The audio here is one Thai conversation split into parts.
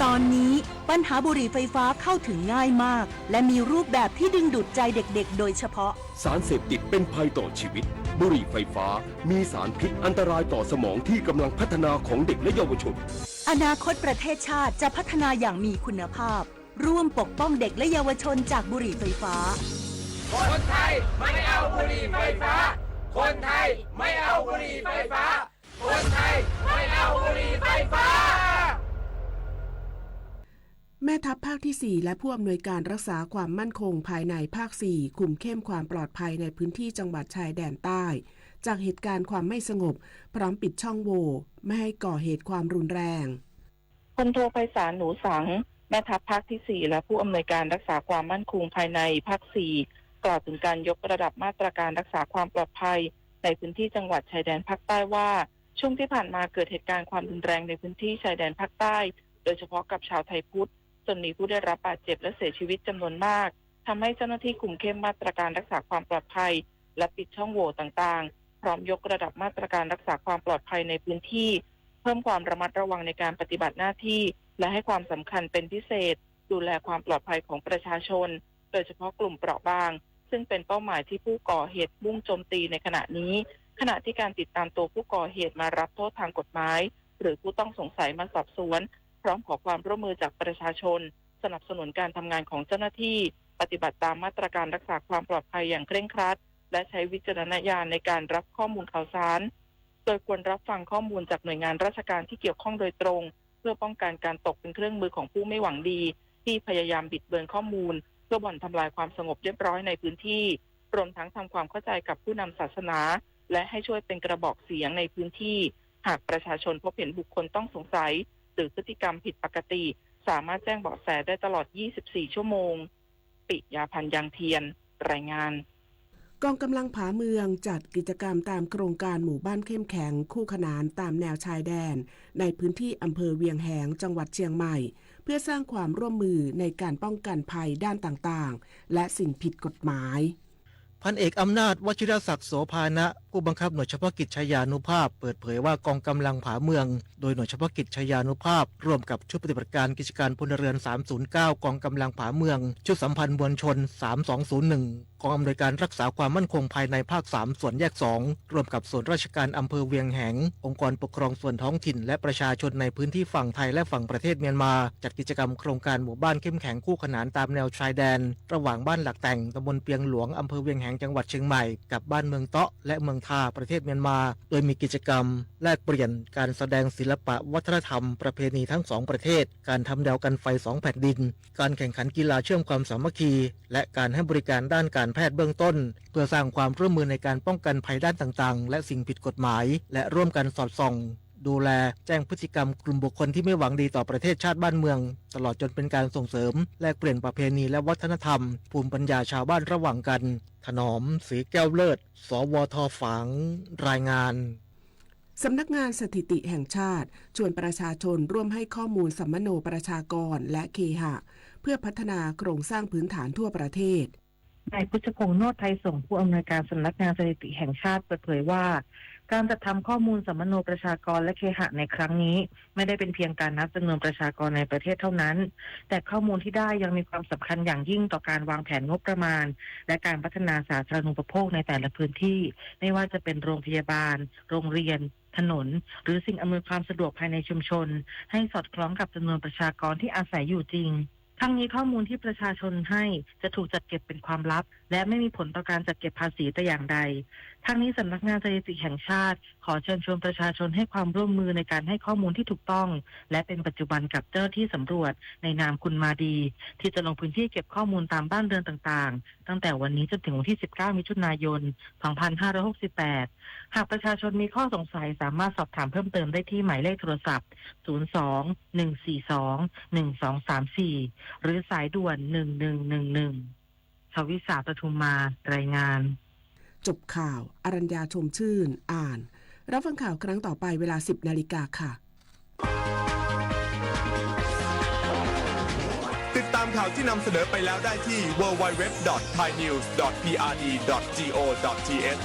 ตอนนี้ปัญหาบุหรี่ไฟฟ้าเข้าถึงง่ายมากและมีรูปแบบที่ดึงดูดใจเด็กๆโดยเฉพาะสารเสพติดเป็นภัยต่อชีวิตบุหรี่ไฟฟ้ามีสารพิษอันตรายต่อสมองที่กำลังพัฒนาของเด็กและเยาวชนอนาคตประเทศชาติจะพัฒนาอย่างมีคุณภาพร่วมปกป้องเด็กและเยาวชนจากบุหรี่ไฟฟ้าคนไทยไม่เอาบุหรี่ไฟฟ้าคนไทยไม่เอาบุหรี่ไฟฟ้าคนไทยไม่เอาบุหรี่ไฟฟ้าแม่ทัพภาคที่ 4 และผู้อำนวยการรักษาความมั่นคงภายในภาค 4 คุมเข้มความปลอดภัยในพื้นที่จังหวัดชายแดนใต้จากเหตุการณ์ความไม่สงบพร้อมปิดช่องโหว่ไม่ให้ก่อเหตุความรุนแรงพลโทไพศาลหนูสังแม่ทัพภาคที่ 4 และผู้อำนวยการรักษาความมั่นคงภายในภาค 4 กล่าวถึงการยกระดับมาตรการรักษาความปลอดภัยในพื้นที่จังหวัดชายแดนภาคใต้ว่าช่วงที่ผ่านมาเกิดเหตุการณ์ความรุนแรงในพื้นที่ชายแดนภาคใต้โดยเฉพาะกับชาวไทยพุทธจนมีผู้ได้รับบาดเจ็บและเสียชีวิตจำนวนมากทำให้เจ้าหน้าที่คุมเข้มมาตรการรักษาความปลอดภัยและปิดช่องโหว่ต่างๆพร้อมยกระดับมาตรการรักษาความปลอดภัยในพื้นที่เพิ่มความระมัดระวังในการปฏิบัติหน้าที่และให้ความสำคัญเป็นพิเศษดูแลความปลอดภัยของประชาชนโดยเฉพาะกลุ่มเปราะบางซึ่งเป็นเป้าหมายที่ผู้ก่อเหตุมุ่งโจมตีในขณะนี้ขณะที่การติดตามตัวผู้ก่อเหตุมารับโทษทางกฎหมายหรือผู้ต้องสงสัยมาสอบสวนพร้อมขอความร่วมมือจากประชาชนสนับสนุนการทำงานของเจ้าหน้าที่ปฏิบัติตามมาตรการรักษาความปลอดภัยอย่างเคร่งครัดและใช้วิจารณญาณในการรับข้อมูลข่าวสารโดยควรรับฟังข้อมูลจากหน่วยงานราชการที่เกี่ยวข้องโดยตรงเพื่อป้องกันการตกเป็นเครื่องมือของผู้ไม่หวังดีที่พยายามบิดเบือนข้อมูลเพื่อบ่อนทำลายความสงบเรียบร้อยในพื้นที่รวมทั้งทำความเข้าใจกับผู้นำศาสนาและให้ช่วยเป็นกระบอกเสียงในพื้นที่หากประชาชนพบเห็นบุคคลต้องสงสัยหรือพฤติกรรมผิดปกติสามารถแจ้งเบาะแสได้ตลอด 24 ชั่วโมงปิยาพันธ์ยังเทียนรายงานกองกำลังผาเมืองจัดกิจกรรมตามโครงการหมู่บ้านเข้มแข็งคู่ขนานตามแนวชายแดนในพื้นที่อำเภอเวียงแหงจังหวัดเชียงใหม่เพื่อสร้างความร่วมมือในการป้องกันภัยด้านต่างๆและสิ่งผิดกฎหมายพันเอกอำนาจวชิรศักดิ์โสภานะผู้บังคับหน่วยเฉพาะกิจชยานุภาพเปิดเผยว่ากองกำลังผาเมืองโดยหน่วยเฉพาะกิจชยานุภาพร่วมกับชุดปฏิบัติการกิจการพลเรือน309กองกำลังผาเมืองชุดสัมพันธ์มวลชน3201กองอำนวยการรักษาความมั่นคงภายในภาค3ส่วนแยก2ร่วมกับส่วนราชการอำเภอเวียงแหงองค์กรปกครองส่วนท้องถิ่นและประชาชนในพื้นที่ฝั่งไทยและฝั่งประเทศเมียนมาจัดกิจกรรมโครงการหมู่บ้านเข้มแข็งคู่ขนานตามแนวชายแดนระหว่างบ้านหลักแต่งตำบลเปียงหลวงอำเภอเวียงแหงจังหวัดเชียงใหม่กับบ้านเมืองเตาะและเมืองทาประเทศเมียนมาโดยมีกิจกรรมแลกเปลี่ยนการแสดงศิลปะวัฒนธรรมประเพณีทั้ง2ประเทศการทำแนวกันไฟ2แผ่นดินการแข่งขันกีฬาเชื่อมความสามัคคีและการให้บริการด้านการแพทย์เบื้องต้นเพื่อสร้างความร่วมมือในการป้องกันภัยด้านต่างๆและสิ่งผิดกฎหมายและร่วมกันสอดส่องดูแลแจ้งพฤติกรรมกลุ่มบุคคลที่ไม่หวังดีต่อประเทศชาติบ้านเมืองตลอดจนเป็นการส่งเสริมแลกเปลี่ยนประเพณีและวัฒนธรรมภูมิปัญญาชาวบ้านระหว่างกันถนอมศรีแก้วเลิศสวท.ฝางรายงานสำนักงานสถิติแห่งชาติชวนประชาชนร่วมให้ข้อมูลสัมมโนประชากรและเคหะเพื่อพัฒนาโครงสร้างพื้นฐานทั่วประเทศนายพุทธพงษ์โนฏไทยส่งผู้อำนวยการสำนักงานสถิติแห่งชาติเปิดเผยว่าการจัดทำข้อมูลสัมมโนประชากรและเคหะในครั้งนี้ไม่ได้เป็นเพียงการนับจำนวนประชากรในประเทศเท่านั้นแต่ข้อมูลที่ได้ยังมีความสำคัญอย่างยิ่งต่อการวางแผนงบประมาณและการพัฒนาสาธารณูปโภคในแต่ละพื้นที่ไม่ว่าจะเป็นโรงพยาบาลโรงเรียนถนนหรือสิ่งอำนวยความสะดวกภายในชุมชนให้สอดคล้องกับจำนวนประชากรที่อาศัยอยู่จริงทั้งนี้ข้อมูลที่ประชาชนให้จะถูกจัดเก็บเป็นความลับและไม่มีผลต่อการจัดเก็บภาษีแต่อย่างใดทั้งนี้สำนักงานสถิติแห่งชาติขอเชิญชวนประชาชนให้ความร่วมมือในการให้ข้อมูลที่ถูกต้องและเป็นปัจจุบันกับเจ้าหน้าที่สำรวจในนามคุณมาดีที่จะลงพื้นที่เก็บข้อมูลตามบ้านเรือนต่างๆตั้งแต่วันนี้จนถึงวันที่19มิถุนายน2568หากประชาชนมีข้อสงสัยสามารถสอบถามเพิ่มเติมได้ที่หมายเลขโทรศัพท์02-142-1234หรือสายด่วน1111ชวิสาปทุมมารายงานจบข่าวอรัญญาชมชื่นอ่านรับฟังข่าวครั้งต่อไปเวลา 10:00 น.ค่ะติดตามข่าวที่นำเสนอไปแล้วได้ที่ www.thainews.prd.go.th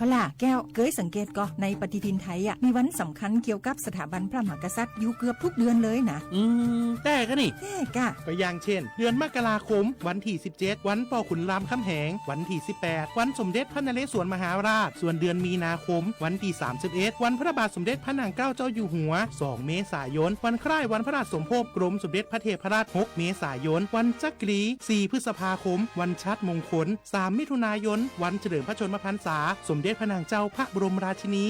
พล่ะแก้วเกยสังเกตก็ในปฏิทินไทยมีวันสำคัญเกี่ยวกับสถาบันพระมหากษัตริย์อยู่เกือบทุกเดือนเลยนะแต่ก็นี่แต่กะก็อย่างเช่นเดือนมกราคมวันที่17วันป่อขุนรามคำแหงวันที่18วันสมเด็จพระนเรศวรมหาราชส่วนเดือนมีนาคมวันที่31วันพระบาทสมเด็จพระนางเกล้าเจ้าอยู่หัว2เมษายนวันคล้ายวันพระราชสมภพกรมสมเด็จพระเทพราช6เมษายนวันจักรี4พฤษภาคมวันชัดมงคล3มิถุนายนวันเฉลิมพระชนมพรรษาสมเด็จพระนางเจ้าพระบรมราชินี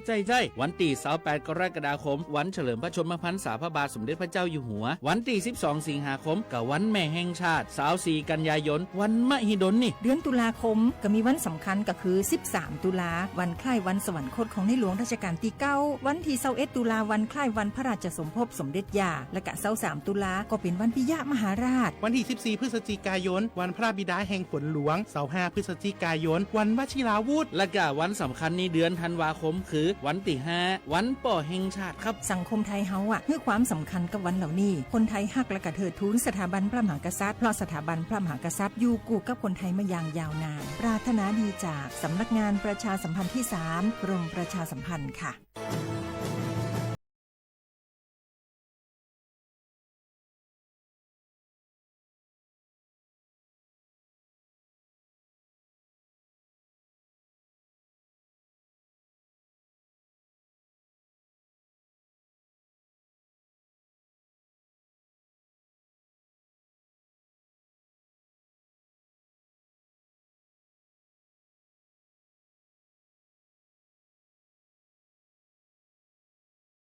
ใจวันที่28กรกฎาคมวันเฉลิมพระชนมพรรษาพระบาทสมเด็จพระเจ้าอยู่หัววันที่12สิงหาคมกับวันแม่แห่งชาติ24กันยายนวันมหิดลนี่เดือนตุลาคมก็มีวันสำคัญก็คือ13ตุลาวันคล้ายวันสวรรคตของในหลวงรัชกาลที่9วันที่21ตุลาวันคล้ายวันพระราชสมภพสมเด็จย่าและก็23ตุลาก็เป็นวันปิยมหาราชวันที่14พฤศจิกายนวันพระบิดาแห่งฝนหลวง25พฤศจิกายนวันวชิราวุธและก็วันสำคัญในเดือนธันวาคมคือวันที่5วันป่อแห่งชาติครับสังคมไทยเฮาให้ความสำคัญกับวันเหล่านี้คนไทยฮักและก็เทิดทูนสถาบันพระมหากษัตริย์เพราะสถาบันพระมหากษัตริย์อยู่คู่กับคนไทยมาอย่างยาวนานปรารถนาดีจากสำนักงานประชาสัมพันธ์ที่3กรมประชาสัมพันธ์ค่ะ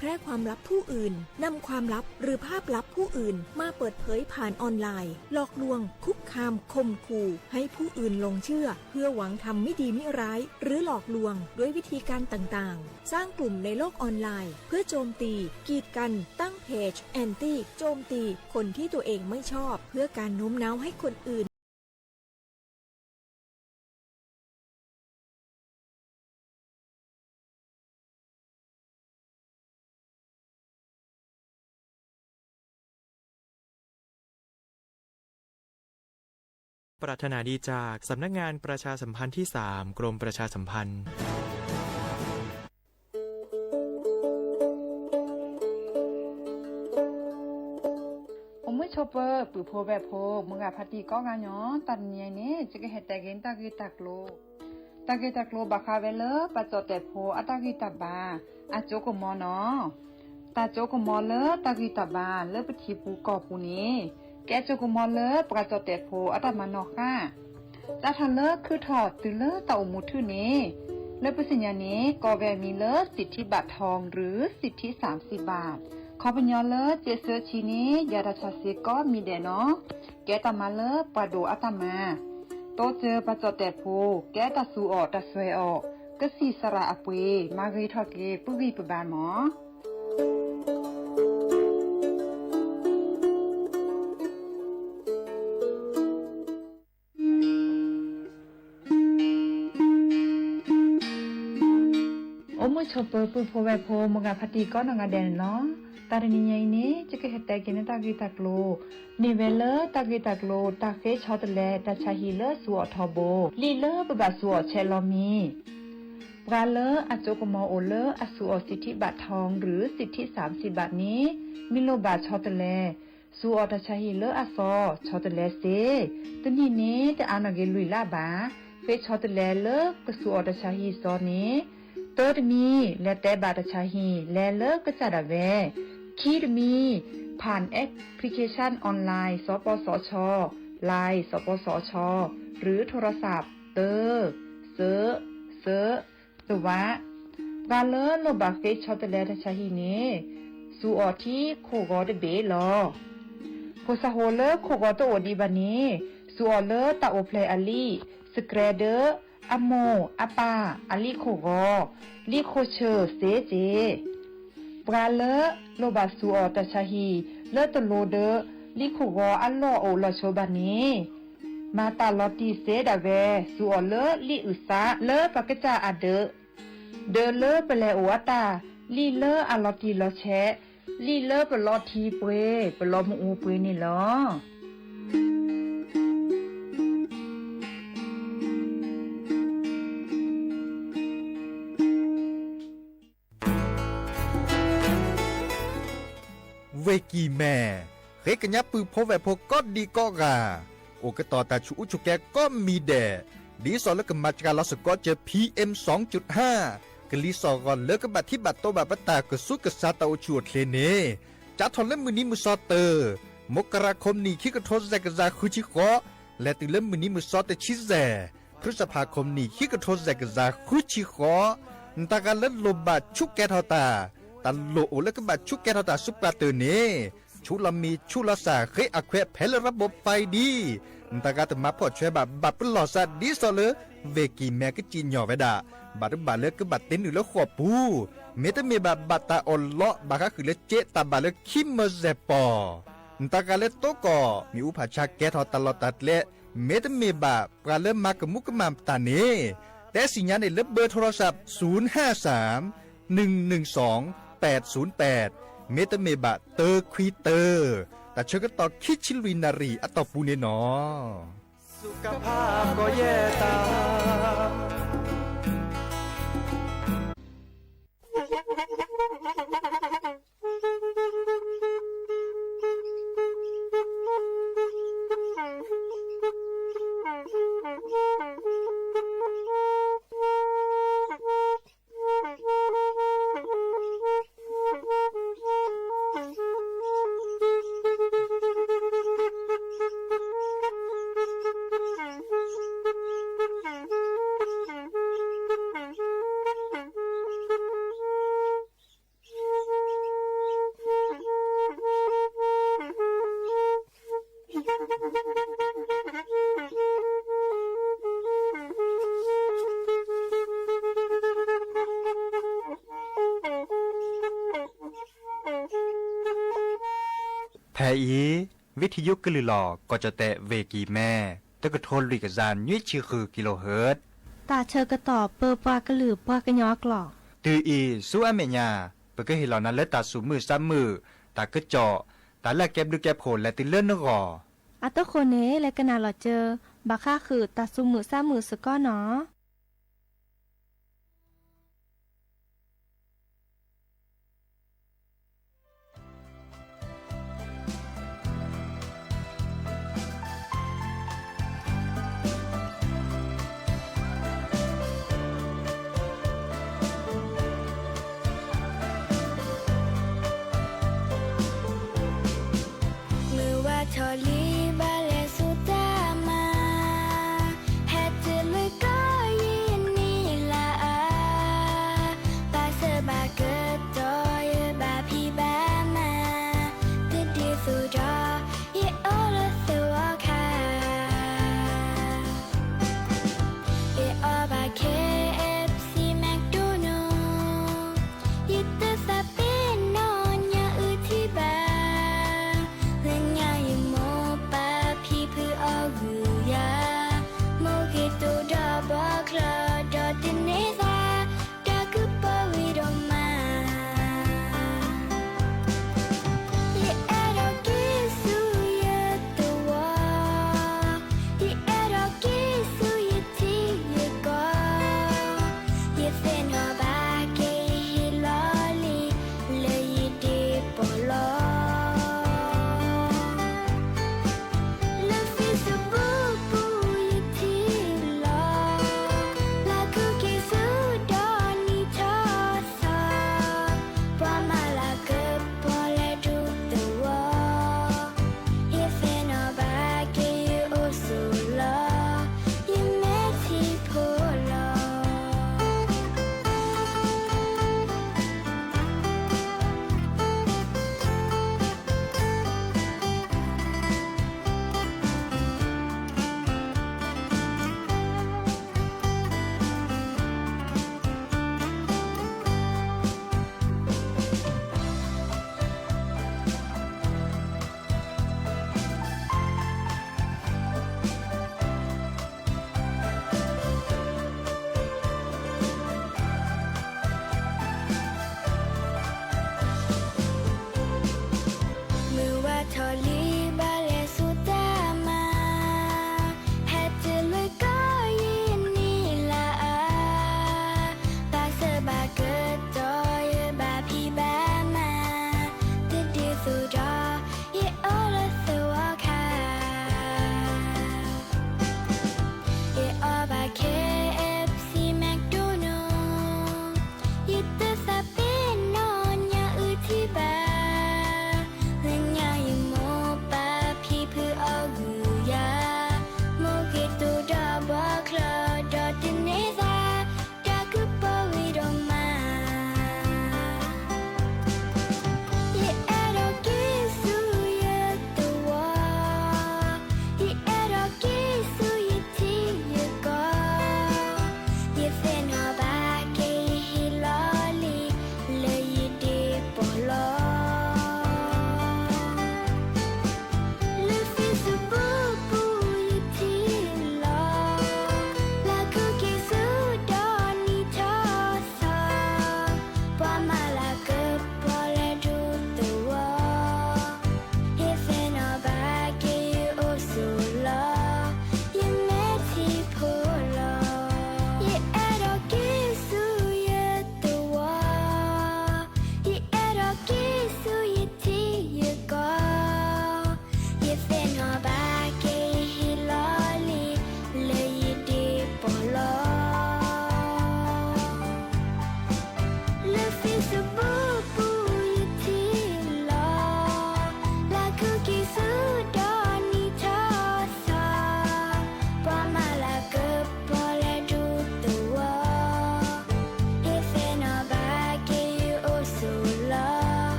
แพร่ความลับผู้อื่นนำความลับหรือภาพลับผู้อื่นมาเปิดเผยผ่านออนไลน์หลอกลวงคุกคามข่มขู่ให้ผู้อื่นหลงเชื่อเพื่อหวังทำไม่ดีไม่ร้ายหรือหลอกลวงด้วยวิธีการต่างๆสร้างกลุ่มในโลกออนไลน์เพื่อโจมตีกีดกันตั้งเพจแอนตี้โจมตีคนที่ตัวเองไม่ชอบเพื่อการโน้มน้าวให้คนอื่นปรารถนาดีจากสำนักงานประชาสัมพันธ์ที่3กรมประชาสัมพันธ์ชอปเปอร์ปือโพแบบโพมึงอะพัตีก็งานย้อนตันเนียนี่จะก็เฮ็ดแต่เกนตากีตักโลบักคาเวเลอปะจอแต่โพอะตากีตาบาอะโจกมอเนาะตาโจกมอเลตากีตาบาเลปะทีปูกอปูนี้แกโจกมอเลปะจอแต่โพอะตามานอค่ะตาทันเลคือถอดตือเลตาอมุทื่อนี้และปะสิญญานี้ก็แวมีเลสิทธิบัตรทองหรือสิทธิ30 บาทขอปัญญาเลเจเซอร์ชีนี้ยาดาชาเซก็มีเดเนาะแกตามาเลปะโดอะตามาโตเจอปะจอแต่โพแกตาสูออกตาสวยออกก็สีสระอปุยมารีทอเกปุรีปบานหมอชอปเปอร์ปูโพแวโพมงาพัตีก็นงาแดนเนาะตาเรนิยายนี้จะก็เฮ็ดแต่กินตากีตากโลนิเวเลตากีตากโลตาเฟชอตแลตาชาฮีเลสัวทอโบลีเลบะสัวเชลอมีปราเลอโจกมอโอเลอสัวสิทธิบัตรทองหรือสิทธิ30 บาทนี้มิโลบาชอตแลสัวตาชาฮีเลอซอชอตแลเซตนี้นี้แต่อานเกลุยลาบาเฟชอตแลเลกสัวตาชาฮีซอนี้ตอดมีและแต่บาตชาฮีและเลิกก็จะดาเวคีดมีผ่านแอปพลิเคชันออนไลน์สปสชไลน์สปสชหรือโทรศัพท์เตอเซตวะกาเลโลบาเฟชอตเลตชาฮีเนสูออที่โคกอดเบลอโพสโฮเลโคกอตโอดีบานีสูออเลตาโอเพลอลีสเกรเดออโมอปาอลิโคโกลิโคเชอเซเจปราเลโลบาสูออตชาฮีเลตโลเดลิโคโกอัลโลโอลโชบานีมาตาลอติเซดาเวสูออเลลิอุซาเลปะกะจาอเดเลเปเลโอตาลิเลอลอติลอแชลิเลเปลอทีเปเปลอมอูเปนี่ลอ กีแม่เฮกันยับปือพบแวพก็ดีก็กาโอกต่อตาชูอุชุแกก็มีแดดดีสอแล้วก็มาจากลอสก็เจอ PM 2.5 กลีสอก่อนเลิกกับบัตรที่บัตรโตบัตรปตากสุกษาตาชวดเลเนจัดทนเล่มมือนี้มือซอเตอร์มกราคมนี้คิกระทษแซกซาคุชิโกและตื่นเล่มมือนี้มือซอเตชิแซพฤษภาคมนี้คิกระทษแซกซาคุชิโกตาการเล่นลมบาดชุกแกทอตาตันโลโอแล้วก็บาดชุกแกทอตาซุปปาเตอร์เนชุลามีชุลาสาเคยอควเพลระบบไฟดีตากาตมาพอช่วยบัดเป็นหลอดสัตดีสอเลเวกีแม่ก็จีนหย่อไว้ด่าบัดเลิกก็บัดเต้นอยู่แล้วขวบปูเมตมีบัดตาอ่อนเลาะบัดก็คือเลเจตาบัดเลิกคิมเมเซปอตากาเลโตก็มีอุปชาแกทอตลอดตัดเลเมตมีบัดปลาเลิมากมุกมามตาเนแต่สิญญาณในเล็บเบอร์โทรศัพท์053-112-808เมตเมบะเตอร์ควีเตอร์แต่เชื่อก็ต่อคิชิลุยนารีอัตตปูเนนอสุขภาพก็แย่ตาม แทอีวิทยุกลือหลอก็จะแตะเวกีแม่ตะกะโทนลุยกะจานยุ้ยชื่อคือกิโลเฮิรตซ์ตาเชอกระตอบเปอปากระหลือปากระยอกหลอกตืออีสู้อเมญาเปก็เห็นเหล่านั้นและตาสูมือซ้ำมือตากระเจาะตาแลกแก็บดูแก็บโผล่และติเลื่อนนกออัตโคเนและกะนาหลอเจอบาค่าคือตาซุมือซ้ำมือสก้อเนาะทอลีบาเลสุตามาแฮตเลยก็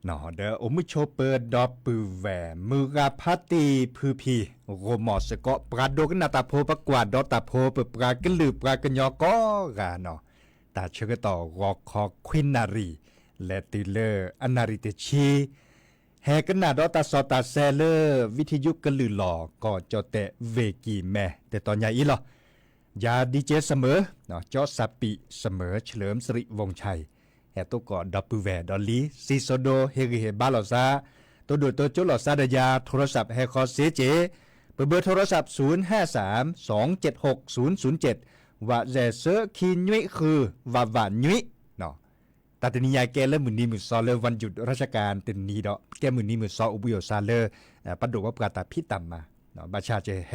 นอเดออมุโชเปิดดอปือแหวมือกาพัตตีพือพีโรมอสก็ปราโดกนาตาโพปกวาดดอตาโพเปปรากลือปรากญอก็กาเนาะตาเชกต่อรอคอควินนารีและติเลอร์อนาริเตชีแฮกันนาดอตาซอตาแซเลอร์วิทยุกลือหลอก็จอเตเวกีแม่แต่ตอนใหญ่อีหรอยาดีเจเสมอเนาะจอสับปิเสมอเฉลิมสิริวงชัยแฮตุกอดับปือแวดอลีซีโซโดเฮริเฮบาลอซาตัวดูตัวจุลอซาดยาโทรศัพท์แฮคอเซเจเบอร์โทรศัพท์0532760007ว่าแจเซอคีนุ้ยคือว่านุ้ยเนาะแต่ตอนนี้ยายแกเริ่มมือนี้มือซอเลวันหยุดราชการเต็นนี้ดอกแกมือนี้มือซออุบุโยซาเลปัดดูว่าประกาศพิตัมมาเนาะบาชาเจแฮ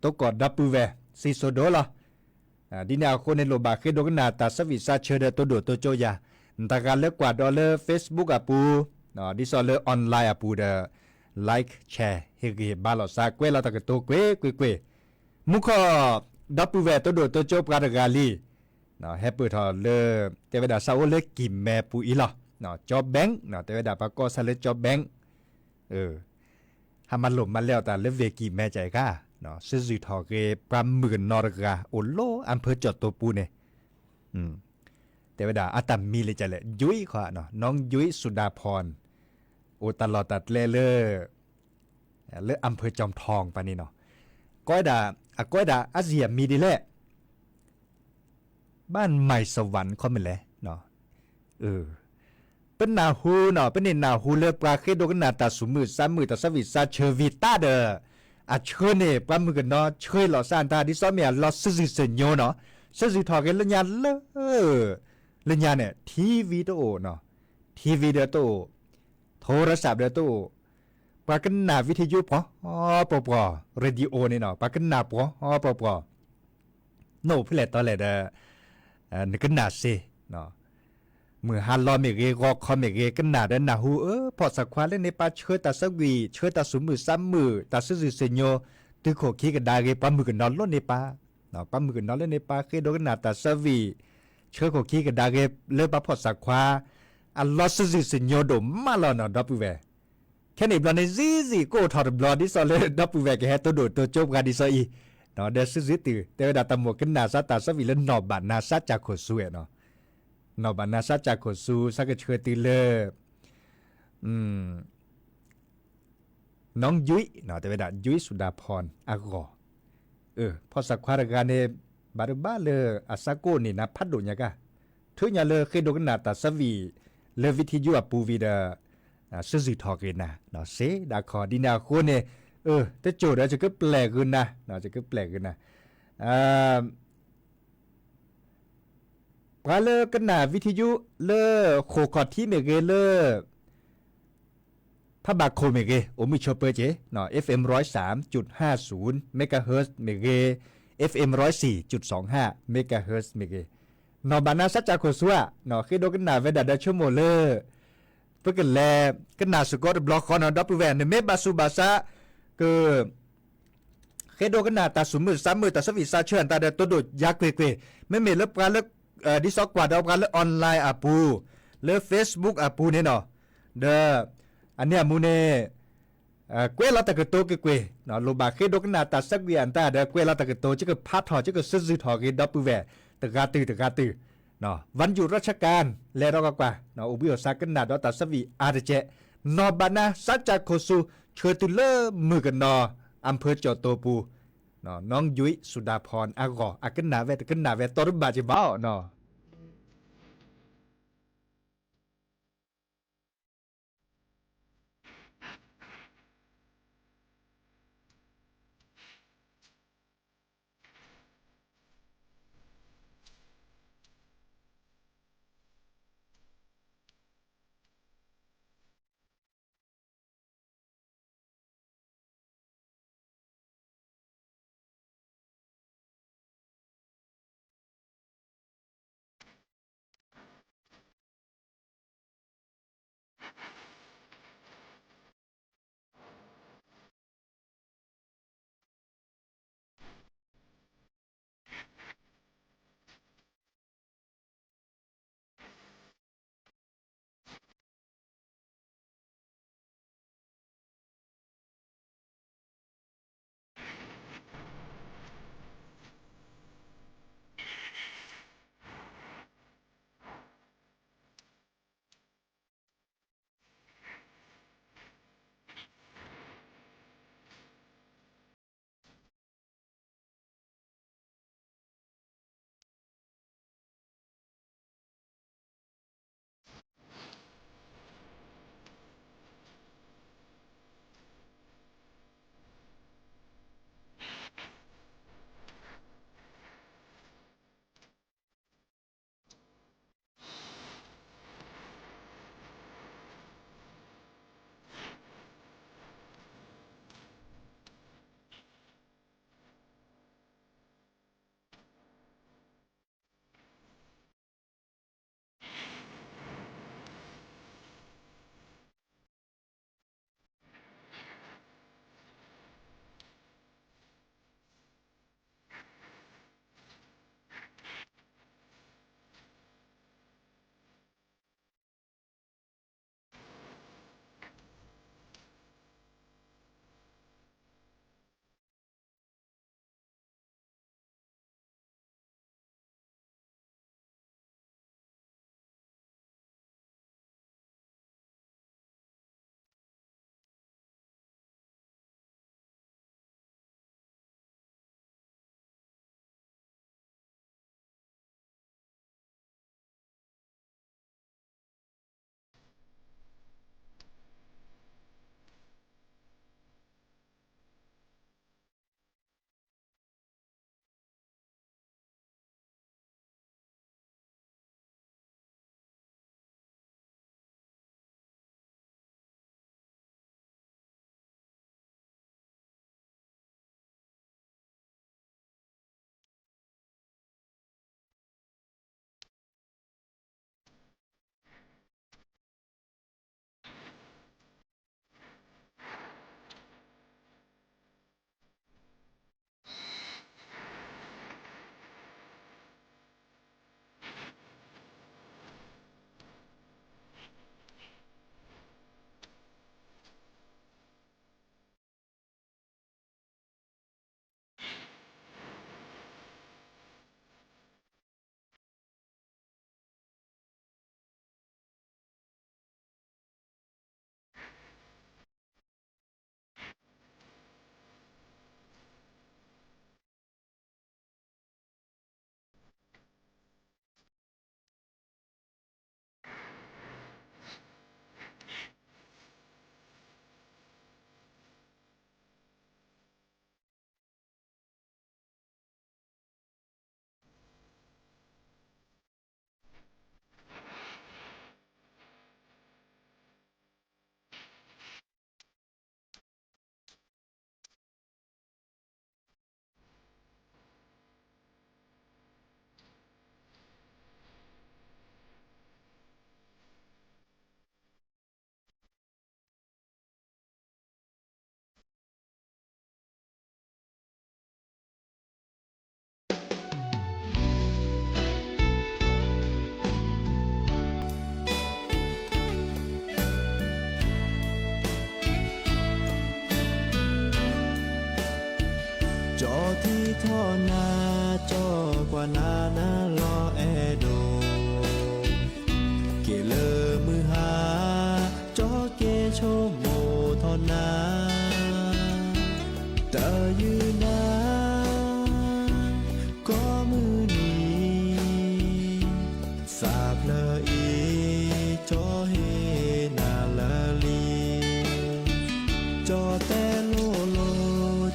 ตัวกอดับปือแวซีโซโดล่ะดินาคนในโลบาเคโดกนาตาสวิซาเชเดตัวดูตัวโจยาตาการเลือกกว่าดอลเลอร์เฟซบุ๊กอาปูเนาะดิซอเลอร์ออนไลน์อาปูเดอไลค์แชร์เฮกิบาลอซาเกวลาตะกตัวเกวมุขดับปูเวตัวดูตัวโจปราดกาลีเนาะแฮปปี้ทอเลอร์เตวดาซาโอเลกิมแมปูอีล่ะเนาะจอบแบงค์เนาะเตวดาปากอซาเลจอบแบงค์หามันหลบมาแล้วแต่เลเวกิแม่ใจก้าเนาะซื้อทอเกปรำหมื่นนอรกาโอโลอำเภอจอดตัวปูเนี่ยแต่เวลาอาตามีเลยจะเลยยุ้ยขวาเนาะน้องยุ้ยสุดาพรโอตลอดตัดเลออำเภอจอมทองปานี่เนาะก้อยดาอาเซียมีดีแหละบ้านใหม่สวรรค์เขาไม่แหละเนาะเป็นนาฮูเนาะเป็นนาฮูเลปลาเคโดกันนาตาสุมือซ้ำมือตาสวิซาเชอร์วิต้าเดออาเชอเนี่ยปลามือกันเนาะช่วยหล่อซานตาดิซอเมียลอสซิเซโยเนาะซิทอกันลัญญาลัญญาเนี่ยทีวีโตเนาะทีวีเดโตโทรศัพท์เดโตปากันนาวิทยุปอปอเรดิโอเนี่ยเนาะปากันนาปอโน่เพื่อตอนแรกนึกกันนาเซเนาะเมื่อฮันลอเมเกกอคอเมเกกันนาเดนาฮูพอสักควาเล่นในปาเชิดตาสวีเชิดตาสุมือซ้ำมือตาซื่อเซโยตึกโขคีกันได้เกปามือกันนอนล้นในปาเนาะปามือกันนอนเล่นในปาเคโดกันนาตาสวีเชื่อโขคีกันได้เกเลือปาพอสักควาอัลลอฮ์ซื่อเซโยโดมาลอเนาะดับปูเวแค่นี้บลอในซีโก้ทอดบลอดิซอเลดับปูเวแกตัวโดตัวจบกันดิซออีเนาะเดซื่อตื่อแต่เวลาตำรวจกันนาซาตาสวีแล้วนอบบานนาซาจากโคซุเนาะนอบานาซาจากโคซูสักเชอติเลอน้องยุ้ยเนาะแต่เวลายุ้ยสุดาพรอากอพอสักควารการเนบารุบ้าเลอาซาโกนี่นะพัดดุญากะทุญาเลเคโดกันนาตาสวีเลวิทยุอปูวีดาซื่อทอเกนะเนาะเซดาคอดินาโคเนแต่โจดจะก็แปลกขึ้นนะเนาะจะก็แปลกขึ้นนะปลาเลอกันนาวิทยุเลอโคคอดที่เมเกเลอพระบาโคเมเกโอมิชอเปอร์เจเนาะ FM 103.50 เมกะเฮิรตซ์เมเก FM 104.25 เมกะเฮิรตซ์เมเกเนาะบานาซัจจาโคซัวเนาะคือโดกันนาเวดาดาชั่วโมเลอเพื่อกันแลกันนาสุกอดบล็อกคอนดับแวนเมบาสุบาซาคือเคโดกันนาตาสุมือซ้ำมือตาสวิซาเชิญตาเดตัวโดดยากเกวไม่เมลปลาเลดิซอกกว่าดอกกันเลออนไลน์อาปูเลเฟซบุ๊กอาปูเนี่ยเนาะเด้ออันเนี้ยมูเน่เกวลาตะกะโตเกเนาะโลบาเคดกนาตาสักเวียนตาเด้อเกวลาตะกะโตจิกะพัดถอจิกะซื่อถอกิดับปูแวตะกาตือเนาะวันหยุดราชการแลดอกกว่าเนาะอุบิโอซากันนาดอตาสวีอาเดเจนอบานาซัจจาโคซูเชอตุเลมือกันนออำเภอจอโตปูเนาะน้องยุ้ยสุดาพรอากออากันนาเวตกันนาเวตอรบาจิบ้าเนาะ ทอนาจอกว่านานาลอแอโดเกเลอมือหาจอเกโชโมทอนาตายืนาก็มือนี้สาบเลออีจอเฮนาลาลีจอแต่โลโล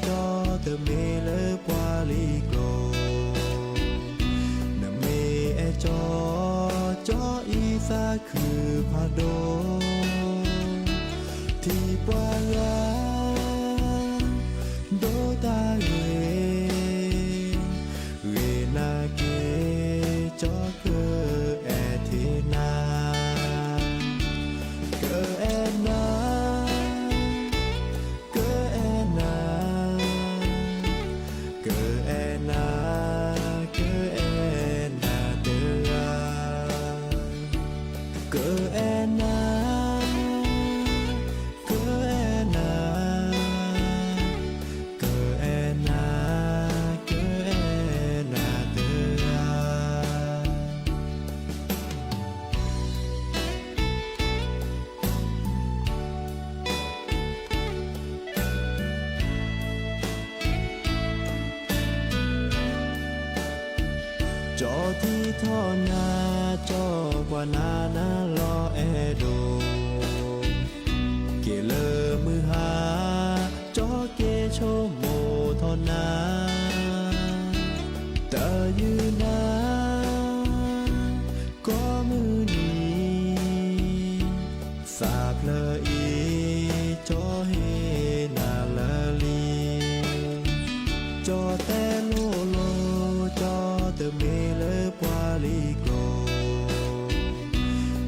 จอเตเมเลปวาลีโกนะเมเอจอจออีสาคือพาโดที่ปวางาโดตาเรนาเกจอเกอแอเทนาเกอแอนาเกอแอนาเกอแอนาเกอแอนาเดอาเกอแอนาเกอแอนาเกอแอนาเกอแอนาเดอาจอที่ทอนาจอกว่านานาลอแอโดเกเลอมือหาจอเกโชโมทอนาตายืนาก็มือนี้สาบเลออีจอเฮนาลาลีจอแต่โลโลจอเตเมเลปวาลีโก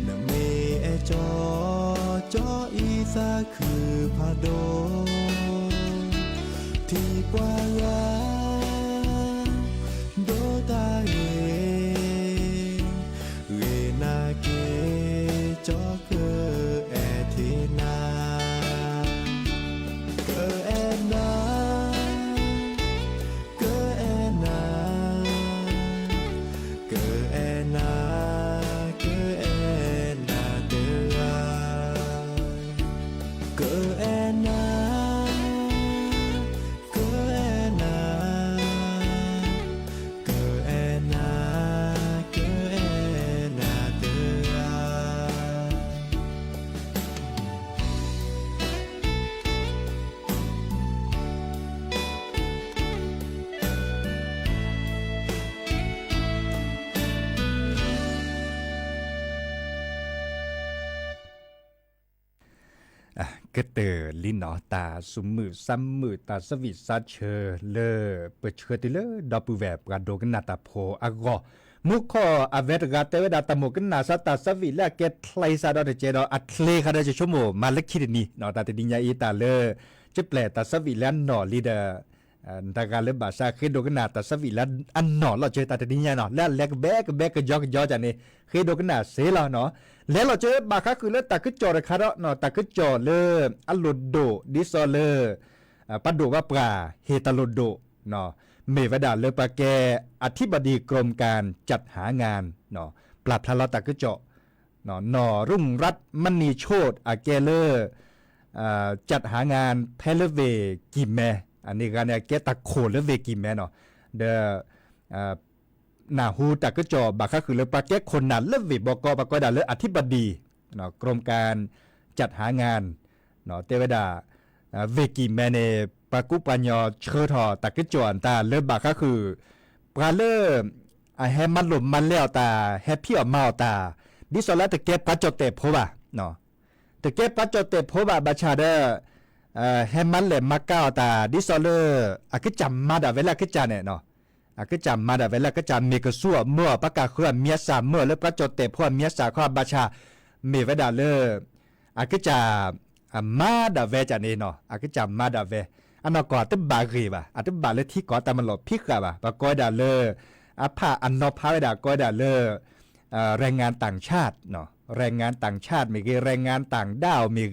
นะเมเอจอจออีสาคือพาโดที่ปวางาโดตาเรนาเกจอเกอแอเทนาเกอแอนาเกอแอนาเกอแอนาเกอแอนาเดอาเกอแอนาเกอแอนาเกอแอนาเกอแอนาเดอา ก็เตอลินอตาสุมมือซ้ำมือตาสวิตซัดเชอเลอเปิดเชอติเลอดอปูแวบกระโดกันนาตาโพอากอมุขออเวตกาเตวดาตาโมกันนาซาตาสวิและเกตไลซาดอเจดออัตเลคาเดจชั่วโมมาเล็กคิดนี่นอตาติดิญญาอีตาเลอจะแปลตาสวิและนอลีเดอตากาเลบาซาเคโดกันนาตาสวิและอันนอเราเจอตาติดิญญาเนาะและเล็กแบกยอกจานี่เคโดกันนาเซลาเนาะแล้วเราเจอบาคาคือเลตาคือจอระคาระเนาะตาคือจอเลอัลโลโดดิซอเลปัดโดว่าปลาเฮตาโลโดเนาะเมวดาเลปาแกอธิบดีกรมการจัดหางานเนาะปรับทะเลาะตาคือจอเนาะนอรุ่งรัตน์มณีโชติอาแกเลจัดหางานแพลเวกิแมอันนี้กันเนี่ยแกตะโคเลเวกิแมเนาะเดนาฮูตะก็จอบาคาคือเลปาแก้คนนั้นเลวิบกปกดาเลอธิบดีเนาะกรมการจัดหางานเนาะเทวดาเวกิแมเนปากุปัญญาเชอทอตะก็จอนตาเลบาคาคือปลาเลแฮมันลมมันแล้วตาแฮพี่อมาตาดิสอลตะเก็บปัจจเตโพบะเนาะตะเก็บปัจจเตโพบะบาชาเดแฮมันเลมาก้าตาดิสอลอะก็จำมาดาเวลาก็จาเนี่ยเนาะก็จำมาดาเวลาก็จำเมกซัวเมื่อประกาศคือเมียสามเมื่อแล้วประจดเตะพวกเมียสาข้าบาชาเมวดาเลก็จะมาดาเวจานี่เนาะก็จำมาดาเวอันนก่อตึบบากีบ่ะอันตึบบาเลที่ก่อตามมันหลบพิกบ่ะปะก้อยดาเลผ้าอันนอพาเวดาก้อยดาเลแรงงานต่างชาติเนาะแรงงานต่างชาติมีแรงงานต่างด้าวมี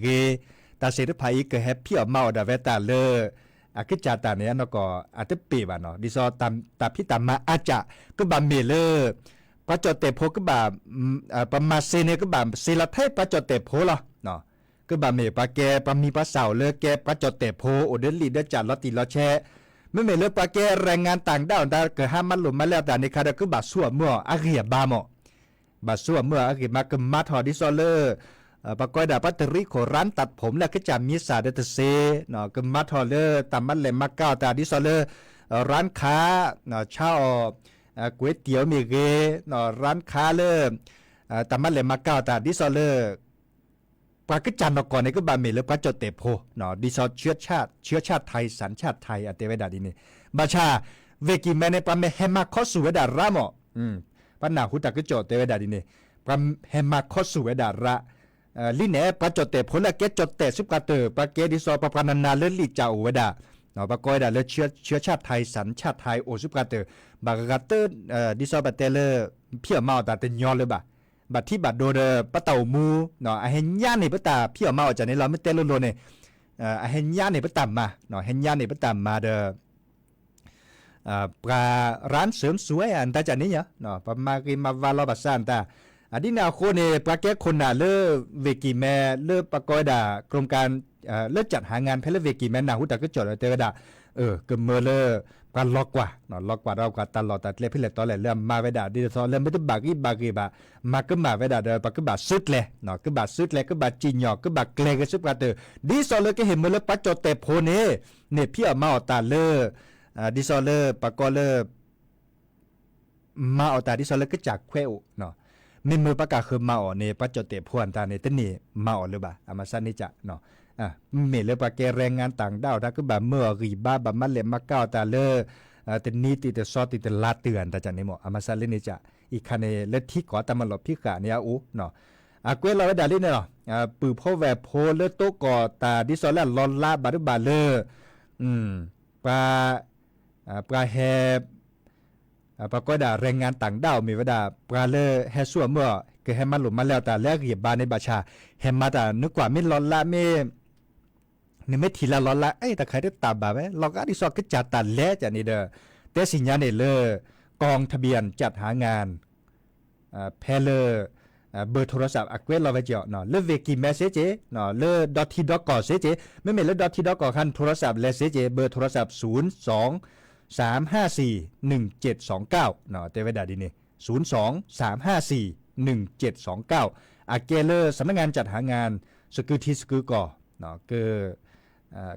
ตาเสด็จภัยก็แฮปปี้เมาดาเวตาเล กิจจาตาเนี่ยเนาะก็อาจจะเปบาเนาะดิซอตามพี่ตามมาอาจจะก็บาเมเลอร์ปะจอเตโพก็บาประมาเซเนก็บาเซลาไทปะจอเตโพล่ะเนาะก็บาเมปะแกปะมีปะเสาเลอแกปะจอเตโพโอเดลีเดจัดลอติลอแชไม่เมเลอปะแกแรงงานต่างด้าวแต่เกิดห้ามมันหลุมมาแล้วแต่ในคาดก็บาสัวเมื่ออาเกียบาโมบาสัวเมื่ออาเกียมากึมมาทอดิซอเลอร์ปะก้อยดาปัตเตอรี่ของร้านตัดผมแล้วก็จะมีสาเดตเซเนาะกึมมาทอเลอร์ตามมันเลยมาเก้าแต่ดิซอเลอร์ร้านค้าเนาะเช่าก๋วยเตี๋ยวมีเกเนาะร้านค้าเลอตามมันเลยมาเก้าแต่ดิซอเลอร์ปากจันนก่อนนี่ก็บาเมเลอปะจอเตโพเนาะดิซอเชื้อชาติไทยสัญชาติไทยอเตเวดาดินี่บาชาเวกิแมเนปะเมเฮมาคอสุเวดารามอปะนาหุตะก็จอเตเวดาดินี่ปะเฮมาคอสุเวดาระลิเนปะจอเตโพละเกจอเตสุกาเตปะเกดิซอปะปานานาเลลิจาอุเวดาเนาะปะก้อยดาเลเชื้อชาติไทยสัญชาติไทยโอสุกาเตบากกาเตดิซอปะเตเลเพียเมาตาเตญอเลยบะบัดที่บัดโดเดปะเต่ามูเนาะเฮญญานี่ปะตาเพียเมาจะในเราไม่เตลโลเนี่ยเฮญญานี่ปะตามมาเนาะเฮญญานี่ปะตามมาเดปลาร้านเสริมสวยอันตาจันนี่เนาะประมากิมาวาลบัสซันตาอันนี้นาโคเนปลาแก้คนน่ะเลเวกิแมเลปะกอยดากรมการเลจัดหางานเพลเวกิแมนาหุตะก็จอดเตวดาก็เมเลปลาล็อกกว่าเนาะล็อกกว่าเราก็ตลอดแต่เลพิเลตอแหลเริ่มมาเวดาดิซอเริ่มไม่ต้องบากีบามาก็มาเวดาเดปะก็บาสุดเลยเนาะก็บาสุดเลยก็บาจีหยอกก็บาเกลก็สุดกว่าเตดิซอเลก็เห็นเมเลปะจอเตโพเนเนี่ยพี่เอามาเอาตาเลดิซอเลปะกอเลมาเอาตาดิซอเลก็จากแควเนาะมีมือปากกาคือมาอ๋อเนี่ยปัจจุเตพวนตาเนี่ยตนี่มาอ๋อหรือบ่าอามาซันนี่จะเนาะเมเลปากแกแรงงานต่างดาวถ้าก็แบบเมื่อรีบ้าแบบมันเลมาเก้าตาเลแต่นี่ติดซอติดลาเตือนแต่จันนี่หมออามาซันเลนี่จะอีกคันเนี่ยเลที่ก่อตามันหลบพิกะเนี่ยเนาะกวยเราได้ลิเนี่ยเนาะปือพ่อแวโพเลโตก่อตาดิซอลลอนลาบารุบาเลปลาแฮปรากฏว่าแรงงานต่างด้าวมีเวลาปลาเลแฮซัวเมื่อเกิดให้มันหลุดมาแล้วแต่แลกเหยียบบานในบาชาเห็นมาแต่นึกว่าไม่ร้อนละไม่ทีละร้อนละแต่ใครได้ตามแบบไหมเราก็ดิซอกก็จัดตัดแล้จากนี้เด้อแต่สิญญาเนี่ยกองทะเบียนจัดหางานแพเลเบอร์โทรศัพท์อักเวลเราไปเจาะเนาะเลเวกิเมสเซจเนาะเลดอททีดอกก่อเซจไม่เลดอททีดอกก่อคันโทรศัพท์เลเซจเบอร์โทรศัพท์02-354-1729เนาะเตเวดาดีนี่02-354-1729อาเกเลอร์สำนักงานจัดหางานสกุลที่สกุลก่อเนาะ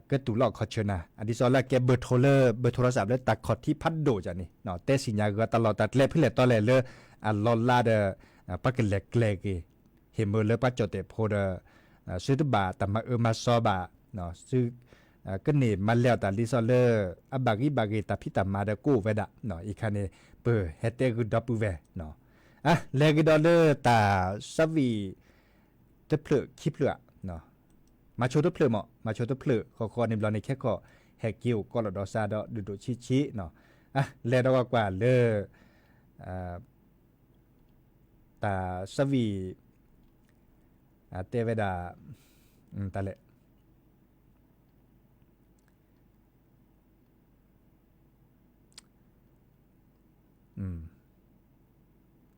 ก็ตุลอกคอเชนะอันที่สองละแกเบอร์โทรศัพท์แล้วตัดคอที่พัดโดจ้ะนี่เนาะแต่สิญญาก็ตลอดตัดเล่เพื่อตอแลเลอัลลอลาเดปักเล็กเล็กเฮมเบอร์เลปัจจุเตโพเดซื้อบาแต่มาซอบาเนาะซื้อก็นี่มาแล้วแต่ลิซอเลอร์บากีแต่พี่ตามาเดกูเวดะเนาะอีกคันนี้เปิดเฮเตกุดับเวเนาะเลกิดอลเลอร์ตาสวีเตเพลคิเพลเนาะมาโชว์เตเพลมาโชว์เตเพลคอในบลอนในแค่ก็แฮกิวก็ลดอซาดอดุชิเนาะเลดอกว่าเลตาสวีเตเวดาตาเล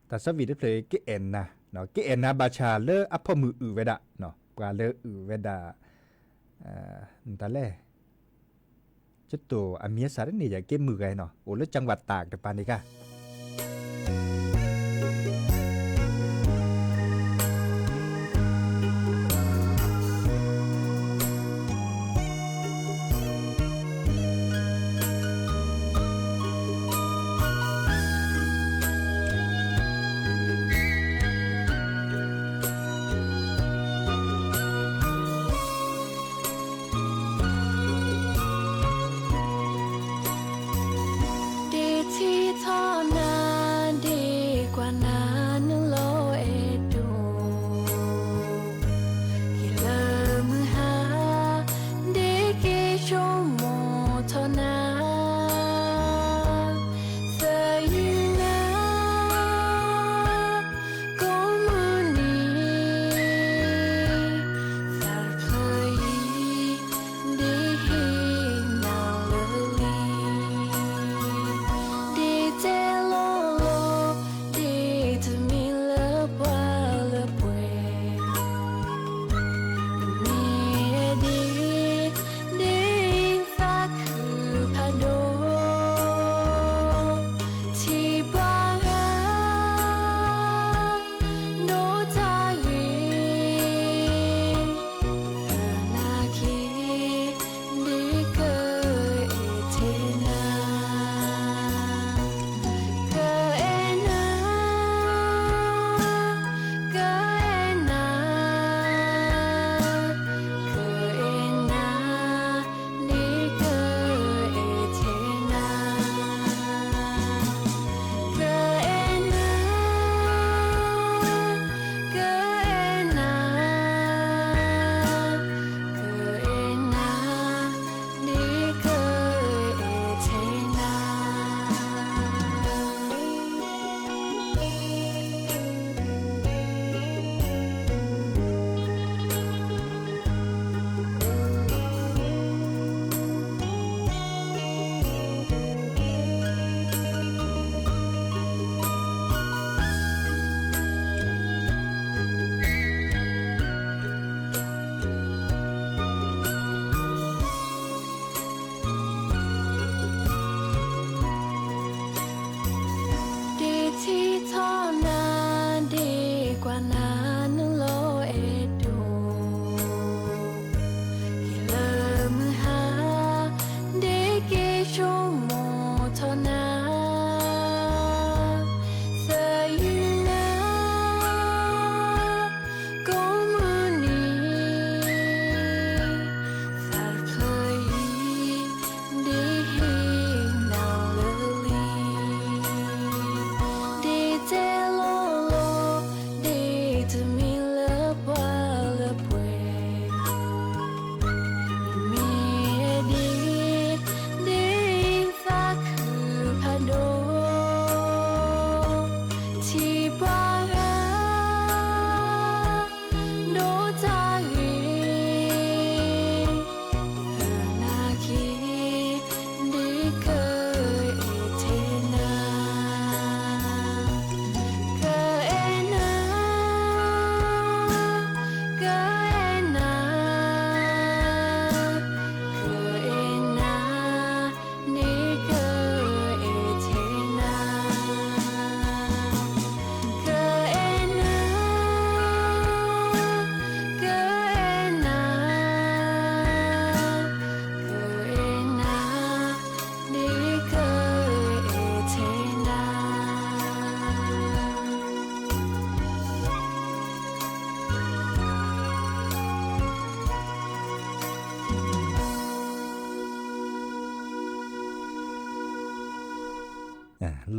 แต่สวีได้เพลย์กิเอ็นนะเนาะกิเอ็นนะบาชาเลออัพพมือเวดาเนาะปลาเลอเวดาตาเลจุดตัวอเมียสารนี่อย่าเก็บมือไงเนาะโอ้แล้วจังหวัดตากแต่ปานนี้ก็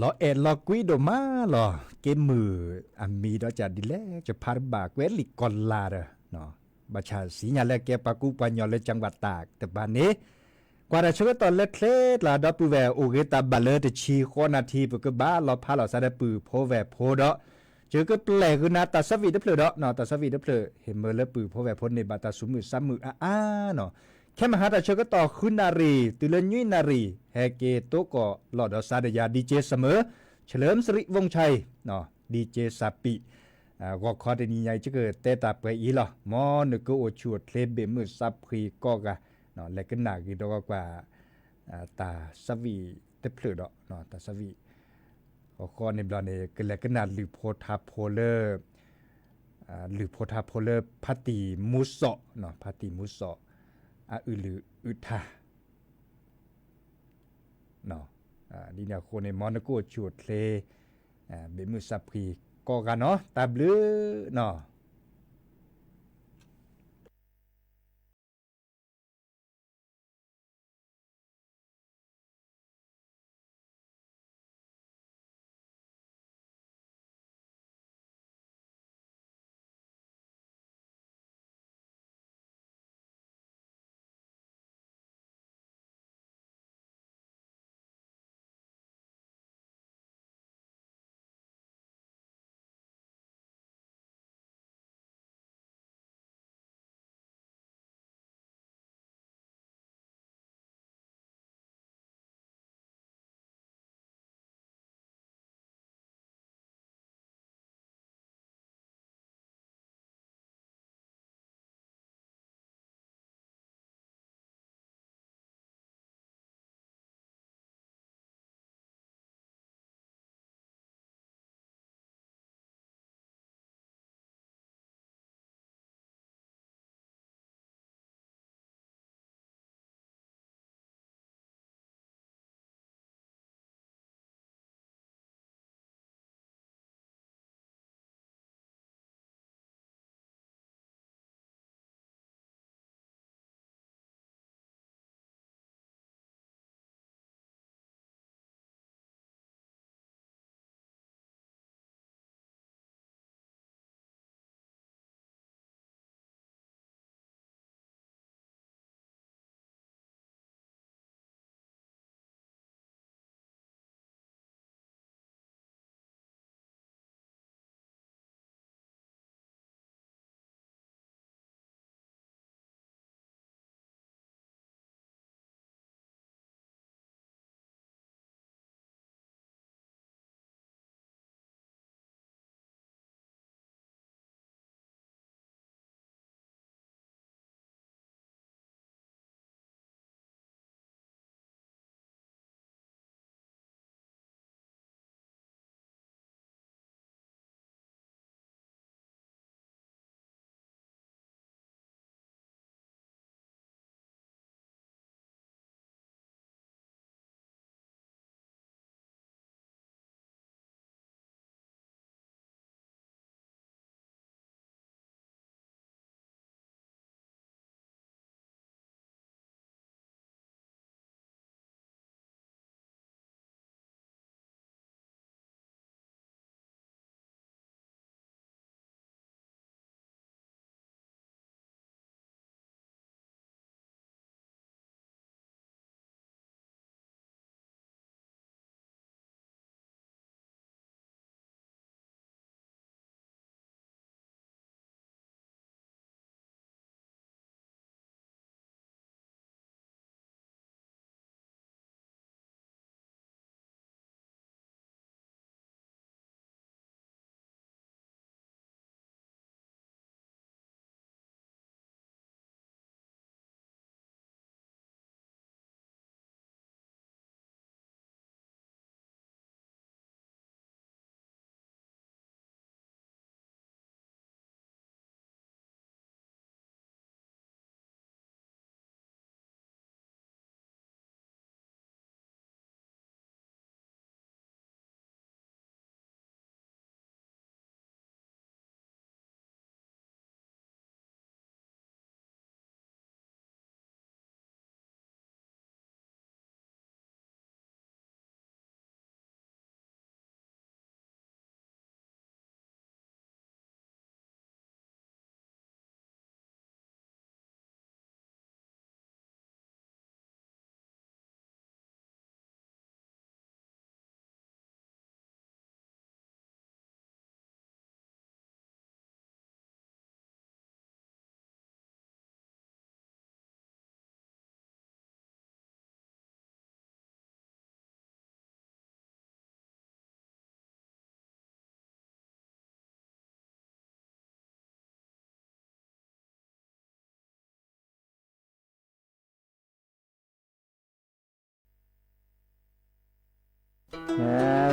ลอเอ็ดลอกุยโดมาลอเกมมือมีดอจะดิแลจะพาบากเวลิกอลลาเนาะบัชาสีญาเลเกปากูปัญญอเลจังหวัดตากแต่บานนี้กว่าจะช่วยตอนเล็กเล็กลาดอปูแวโอเกตาบัลเลอร์ตชีโคนาทีปกบ้าลอพาลอซาดปือโพแวโพดอเจอก็แปลกนาตาสวีดเพลดอเนาะตาสวีดเพลเห็นเมอร์เลปือโพแวโพในบาตาสุมือซ้ำมือเนาะแค่มหาตาเชก็ต่อคุณนารีตุลยุยนารีแฮเกโตก็หลอดอซาดยาดีเจเสมอเฉลิมสิริวงชัยเนาะดีเจซาปิก็ขอได้นิยายจะเกิดแต่ตาไปอีหรอมอนึกก็โอชวดเลเบมือซับพรีก็กะเนาะและก็หนักอีดอกกว่าตาสวีเตเพลดอเนาะตาสวีก็ขอในบลอเนี่ยก็และก็หนักหรือโพธาโพเลอร์หรือโพธาโพเลอร์พัติมุสอเนาะพัติมุสออือหรืออึทาเนาะดีเนี่ยคนในมอนโกชวดเลเบมือซับพรีก็กันเนาะตาบลือเนาะ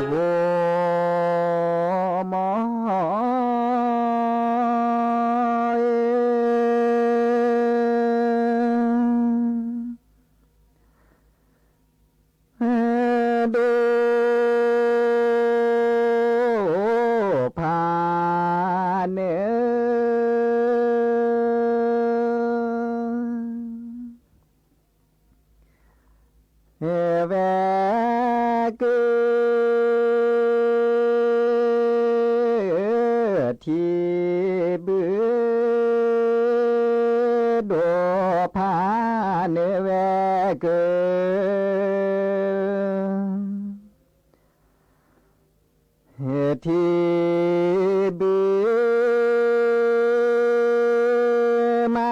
โวมอดูพาเนเวกที่บือดูพาเนเวกที่บือมา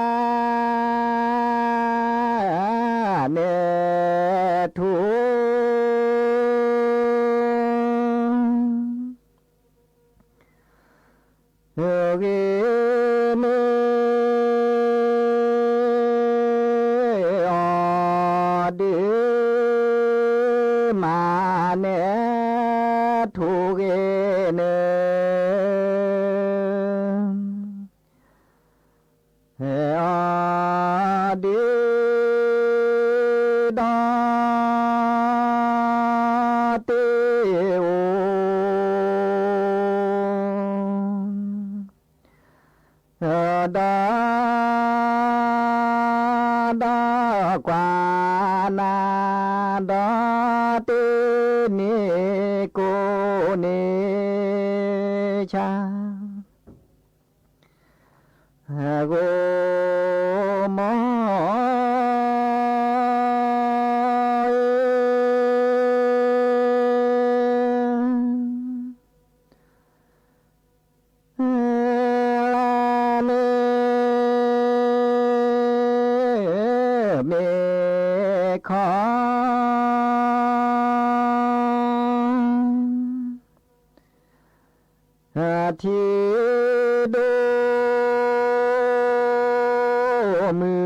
เนทุเกเนอเดมาเนทุเกเนอเดดาเตโอดาดากวานาดาเตเนโกเนชาโกมอเมขอที่ดูมือ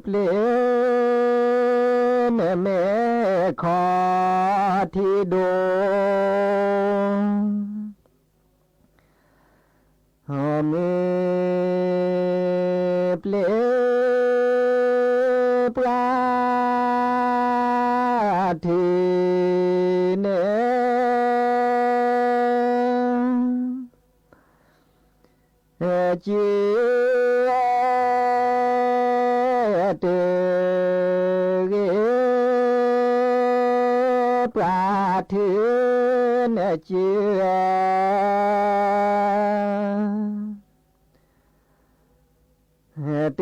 เปลี่ยนเมขอที่ดูมือเปลี่ยนปลาทีเนจีเตเกปลาทีเนจีเต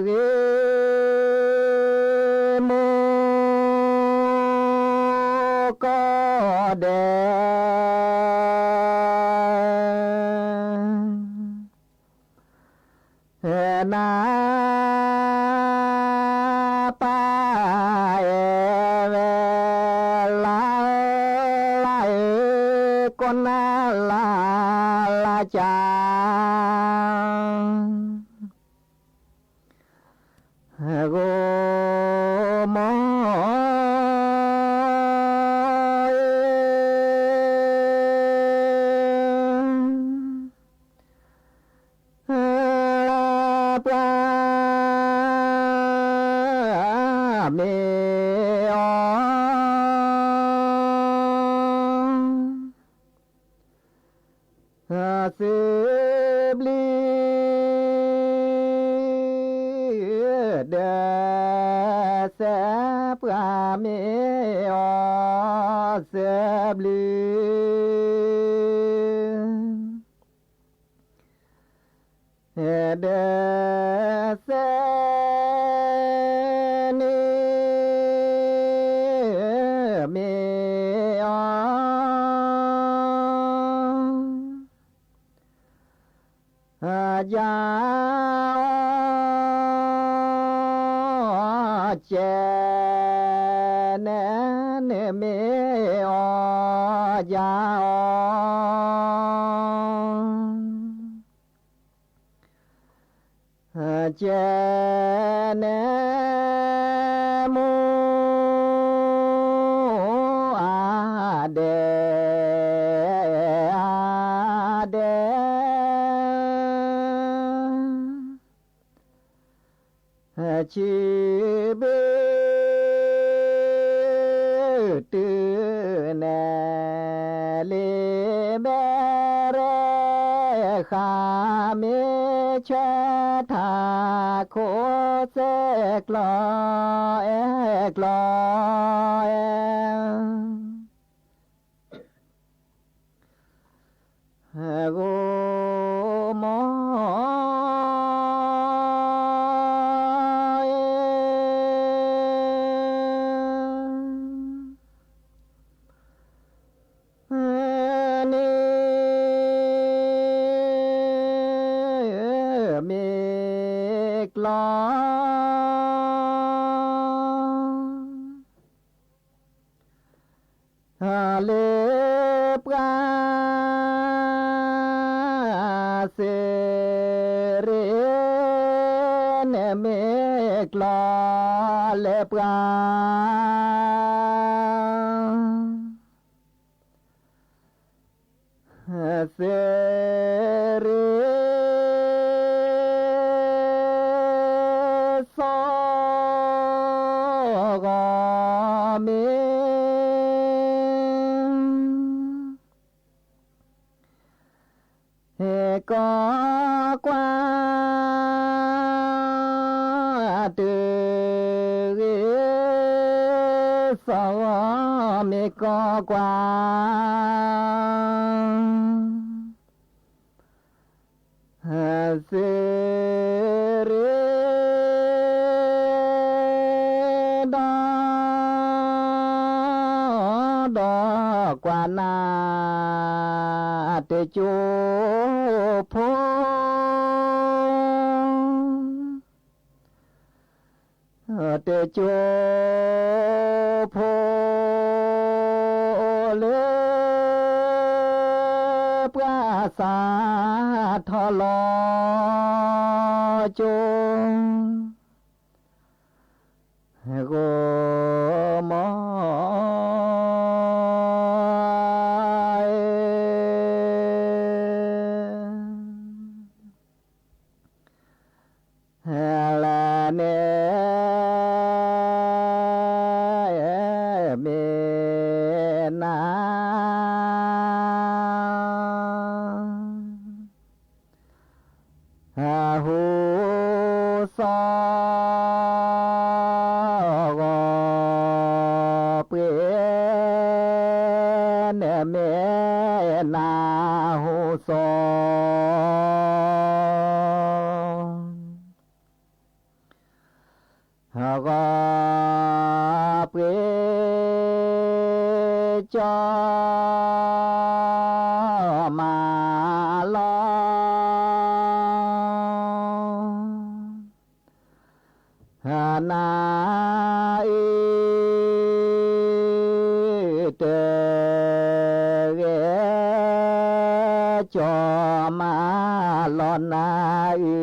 เกโมก็เดนาปาเอเวลาลาเอก็นาลาลาจาโกมอปลาเมอสืบลีเดเสปลาเมอสืบลีเดเสนีเมอยาเจเนเมอยาเจเนมู เดชีบิตือแนเลเบเรคาเมชะทาโคเซกลอเอกลอเอโกมอกลอเลปกาเสเรเนเมกลอเลปกาเสเรก็กว่าตือสอมีก็กว่าเสรีดอกว่านาเตจูพเตจูพเลปราสาทลอจงโกมอหูซอเปนเมนาหูซอก็เปจอมาลอนาอิเตเกจอมาลอนาอิ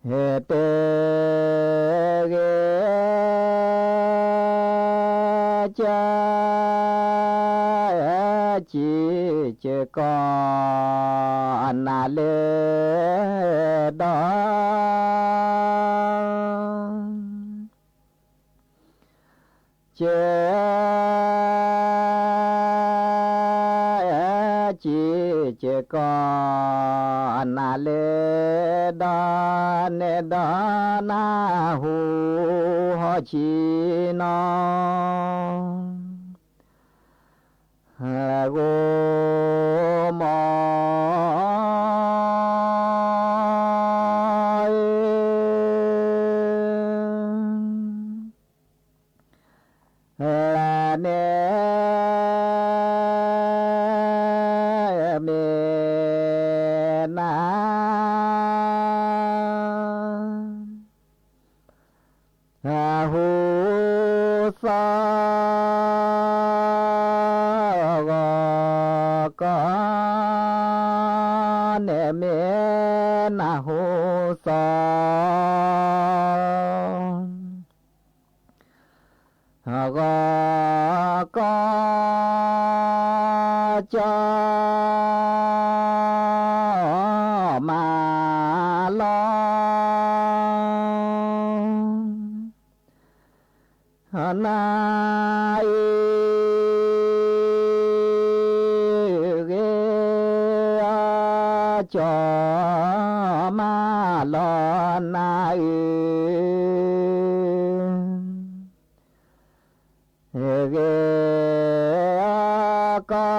เฮเตเกจาจิเจกอนนาเลดอเจจิเจกอนนาเลดอเนดอนาหูฮอชีนอโกมอเนเมนาหูซอ เกจอมาลอนาอิเตเกจอมาลอนาอิเฮเตเกจาจิเจกอนนาเลดอเจจิเจกอนนาเลดอเนดอนาหูฮอชีนอโกมอ เหูซอ จอมาลองนายเกจอมาลอนายเกก็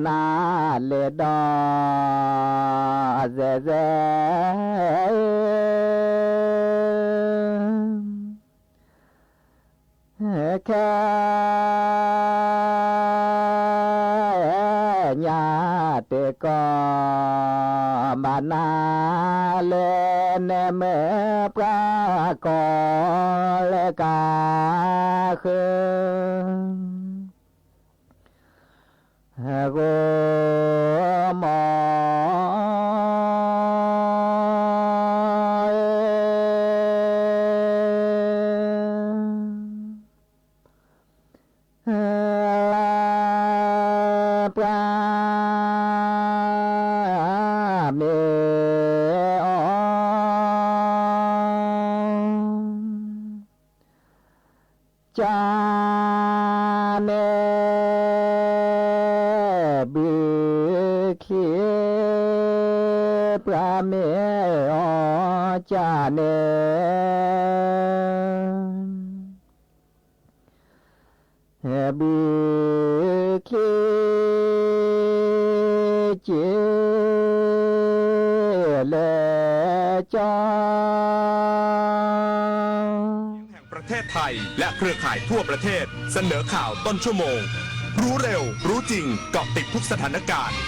นาเลดอเซแค่ญาติก็บานาเลนเมื่อปรากอเลกาคือโกมอปราเมอจาเนบิคีปราเมอจาเนบิคีเจเลจอ ประเทศไทยและเครือข่ายทั่วประเทศเสนอข่าวต้นชั่วโมง รู้เร็ว รู้จริงเกาะติดทุกสถานการณ์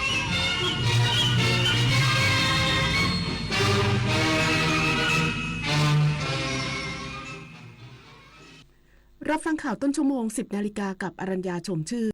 รับฟังข่าวต้นชั่วโมง 10 นาฬิกากับอรัญญาชมชื่อ